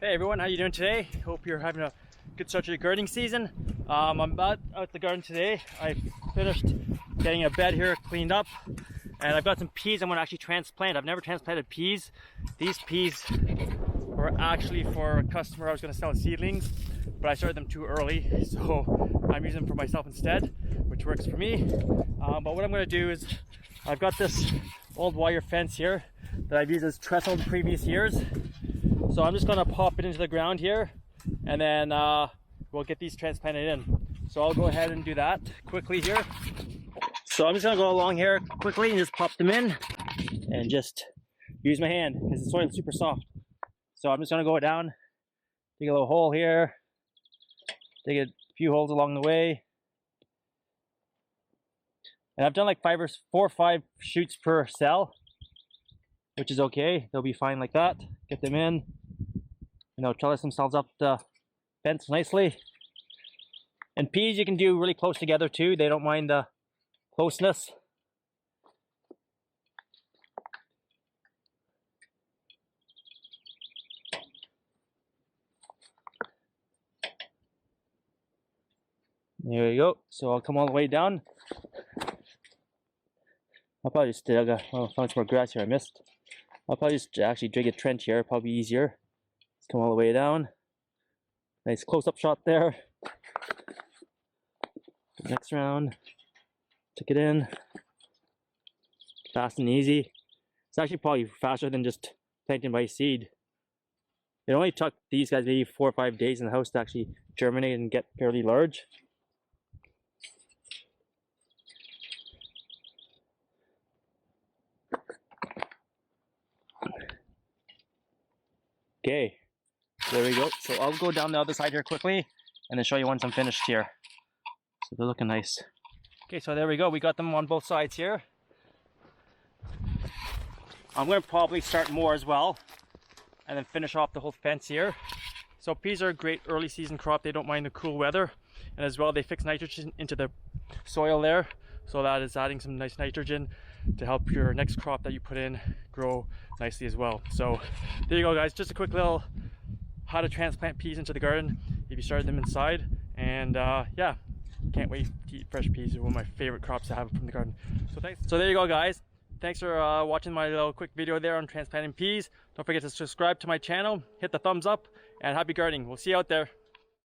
Hey everyone, how you doing today? Hope you're having a good start to your gardening season. I'm about out the garden today. I finished getting a bed here cleaned up, and I've got some peas I'm going to actually transplant. I've never transplanted peas. These peas were actually for a customer I was going to sell seedlings, but I started them too early, so I'm using them for myself instead, which works for me. But what I'm going to do is, I've got this old wire fence here that I've used as trestle in previous years. So I'm just going to pop it into the ground here, and then we'll get these transplanted in. So I'll go ahead and do that quickly here. So I'm just going to go along here quickly and just pop them in and just use my hand because the soil is super soft. So I'm just going to go down, dig a little hole here, dig a few holes along the way. And I've done like 4 or 5 shoots per cell, which is okay. They'll be fine like that. Get them in, trellis themselves up the fence nicely. And peas you can do really close together too. They don't mind the closeness. There you go. So I'll come all the way down. I'll probably just dig found some more grass here I missed. I'll probably just actually dig a trench here, probably easier. Let's come all the way down. Nice close-up shot there. Next round, stick it in. Fast and easy. It's actually probably faster than just planting by seed. It only took these guys maybe 4 or 5 days in the house to actually germinate and get fairly large. Okay, there we go. So I'll go down the other side here quickly and then show you once I'm finished here. So they're looking nice. Okay, so there we go. We got them on both sides here. I'm going to probably start more as well and then finish off the whole fence here. So peas are a great early season crop. They don't mind the cool weather, and as well they fix nitrogen into the soil there. So that is adding some nice nitrogen to help your next crop that you put in grow nicely as well. So there you go guys, just a quick little how to transplant peas into the garden if you started them inside. And yeah, can't wait to eat fresh peas. They're one of my favorite crops to have from the garden. So thanks. So there you go guys, thanks for watching my little quick video there on transplanting peas. Don't forget to subscribe to my channel, hit the thumbs up, and happy gardening. We'll see you out there.